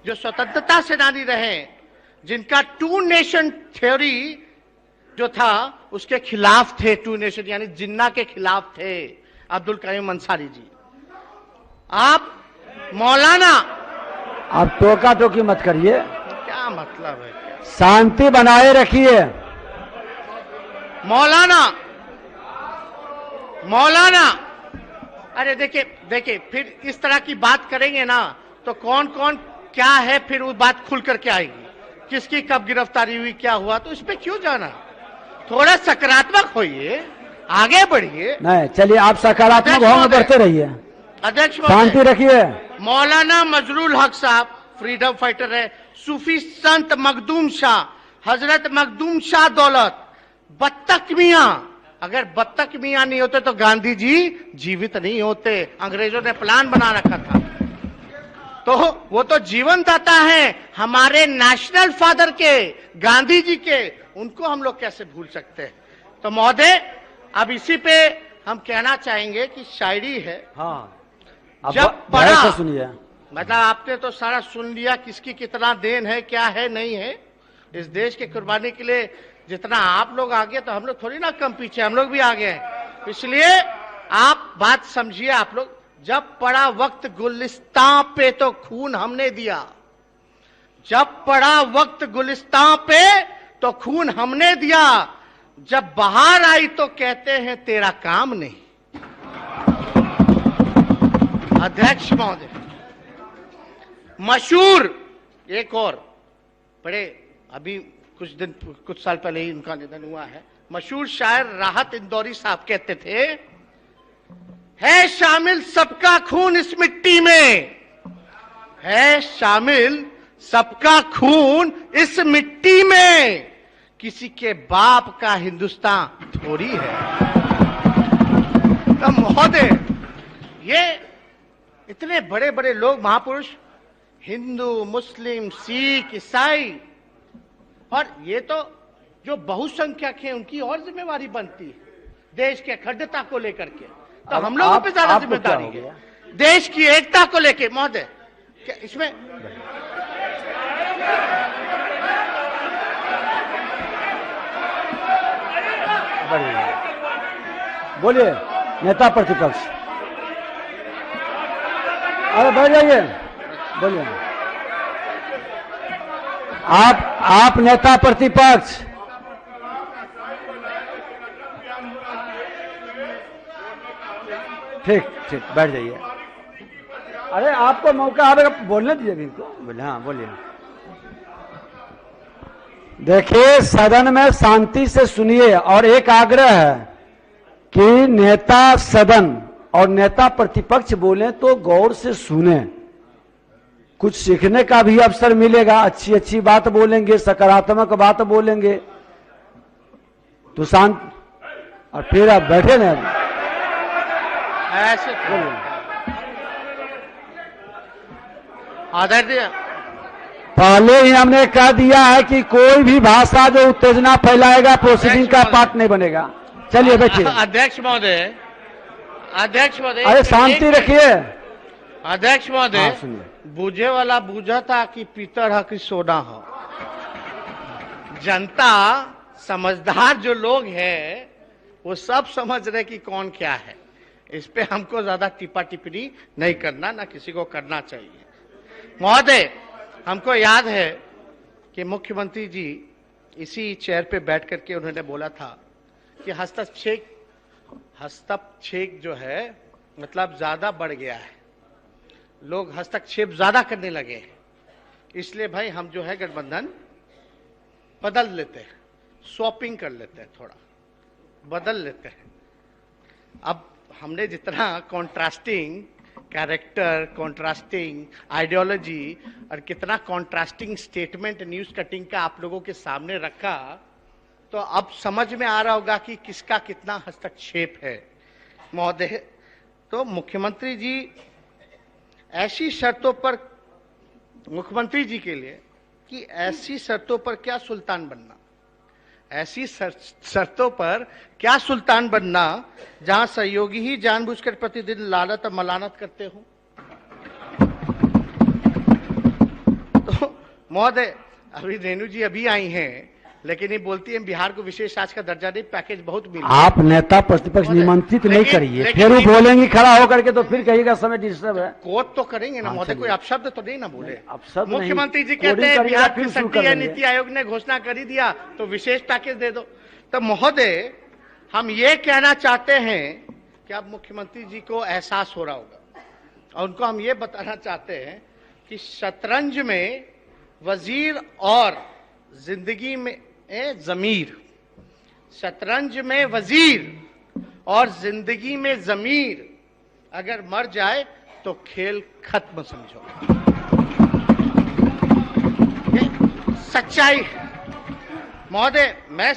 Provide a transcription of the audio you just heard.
जो स्वतंत्रता सेनानी रहे, जिनका टू नेशन थ्योरी जो था उसके खिलाफ थे, टू नेशन यानी जिन्ना के खिलाफ थे अब्दुल करीम अंसारी जी। आप मौलाना, आप टोका टोकी मत करिए, क्या मतलब है, क्या शांति बनाए रखिए। मौलाना, अरे देखिए देखिए, फिर इस तरह की बात करेंगे ना तो कौन कौन क्या है, फिर वो बात खुल करके आएगी, किसकी कब गिरफ्तारी हुई, क्या हुआ, तो इस पे क्यों जाना। थोड़ा सकारात्मक होइए, आगे बढ़िए। नहीं, चलिए आप सकारात्मक भाव में बढ़ते रहिए, अध्यक्ष शांति रखिए। मौलाना मजरूल हक साहब फ्रीडम फाइटर है, सूफी संत मखदूम शाह, हजरत मखदूम शाह दौलत, बत्तख मियां, अगर बत्तख मियां नहीं होते तो गांधी जी जीवित नहीं होते। अंग्रेजों ने प्लान बना रखा था, तो वो तो जीवन दाता है हमारे नेशनल फादर के, गांधी जी के, उनको हम लोग कैसे भूल सकते हैं। तो महोदय, अब इसी पे हम कहना चाहेंगे कि शायरी है। हाँ, जब पढ़ा, सुनिए, मतलब आपने तो सारा सुन लिया, किसकी कितना देन है, क्या है, नहीं है। इस देश के कुर्बानी के लिए जितना आप लोग आगे, तो हम लोग थोड़ी ना कम पीछे, हम लोग भी आगे हैं। इसलिए आप बात समझिए। आप लोग, जब पड़ा वक्त गुलिस्तां पे तो खून हमने दिया, जब पड़ा वक्त गुलिस्तां पे तो खून हमने दिया, जब बाहर आई तो कहते हैं तेरा काम नहीं। अध्यक्ष महोदय, मशहूर एक और बड़े, अभी कुछ साल पहले ही उनका निधन हुआ है, मशहूर शायर राहत इंदौरी साहब कहते थे, है शामिल सबका खून इस मिट्टी में, है शामिल सबका खून इस मिट्टी में, किसी के बाप का हिंदुस्तान थोड़ी है। तो महोदय, ये इतने बड़े बड़े लोग, महापुरुष, हिंदू, मुस्लिम, सिख, ईसाई, और ये तो जो बहुसंख्यक हैं उनकी और जिम्मेवारी बनती है देश के अखंडता को लेकर के। तो हम लोगों पे ज्यादा जिम्मेदारी है देश की एकता को लेकर। महोदय, क्या इसमें बोलिए नेता प्रतिपक्ष, अरे बैठ जाइए, बोलिए। आप नेता प्रतिपक्ष, ठीक ठीक, बैठ जाइए। अरे आपको मौका आएगा, बोलने दीजिए इनको, बोले। हाँ बोलिए। देखिए, सदन में शांति से सुनिए, और एक आग्रह है कि नेता सदन और नेता प्रतिपक्ष बोले तो गौर से सुने, कुछ सीखने का भी अवसर मिलेगा। अच्छी अच्छी बात बोलेंगे, सकारात्मक बात बोलेंगे तो शांत, और फिर आप बैठे ना ऐसे आदरणीय, पहले ही हमने कह दिया है कि कोई भी भाषा जो उत्तेजना फैलाएगा प्रोसीडिंग का पार्ट नहीं बनेगा। चलिए बैठिए। अध्यक्ष महोदय, अध्यक्ष महोदय, अरे शांति रखिए। अध्यक्ष महोदय, सुनिए, बूझे वाला बूझा था कि पीतल है कि सोना हो। जनता, समझदार जो लोग हैं वो सब समझ रहे कि कौन क्या है। इस पे हमको ज्यादा टिप्पा टिप्पणी नहीं करना, ना किसी को करना चाहिए। महोदय, हमको याद है कि मुख्यमंत्री जी इसी चेयर पे बैठ करके उन्होंने बोला था कि हस्तक्षेप जो है मतलब ज्यादा बढ़ गया है, लोग हस्तक्षेप ज्यादा करने लगे हैं, इसलिए भाई हम जो है गठबंधन बदल लेते हैं, स्वैपिंग कर लेते हैं, थोड़ा बदल लेते हैं। अब हमने जितना कॉन्ट्रास्टिंग कैरेक्टर, कॉन्ट्रास्टिंग आइडियोलॉजी और कितना कॉन्ट्रास्टिंग स्टेटमेंट न्यूज कटिंग का आप लोगों के सामने रखा, तो अब समझ में आ रहा होगा कि किसका कितना हस्तक्षेप है। महोदय, तो मुख्यमंत्री जी ऐसी शर्तों पर, मुख्यमंत्री जी के लिए कि ऐसी शर्तों पर क्या सुल्तान बनना, ऐसी शर्तों पर क्या सुल्तान बनना जहां सहयोगी ही जानबूझकर प्रतिदिन लानत और मलानत करते हो। महोदय, अभी रेणु जी अभी आई हैं, लेकिन ये बोलती है बिहार को विशेष राज्य का दर्जा नहीं, पैकेज बहुत मिला। आप नेता प्रतिपक्ष निमंत्रित नहीं करिए, लेकिन फिर वो बोलेंगी खड़ा होकर के, तो फिर कहिएगा समय डिस्टर्ब है। कोट तो करेंगे ना हाँ, महोदय, चलिए। कोई अपशब्द तो नहीं ना बोले। अपशब्द नहीं, मुख्यमंत्री जी कोडिंग कहते हैं करिएगा, बिहार फिर की शुरू शक्ति कर है, देंगे। नीति आयोग ने घोषणा कर ही दिया तो विशेष पैकेज दे दो। तो महोदय, हम ये कहना चाहते हैं कि अब मुख्यमंत्री जी को एहसास हो रहा होगा, और उनको हम ये बताना चाहते हैं कि शतरंज में वजीर और जिंदगी में जमीर, शतरंज में वजीर और जिंदगी में जमीर अगर मर जाए तो खेल खत्म समझो। ये सच्चाई महोदय, मैं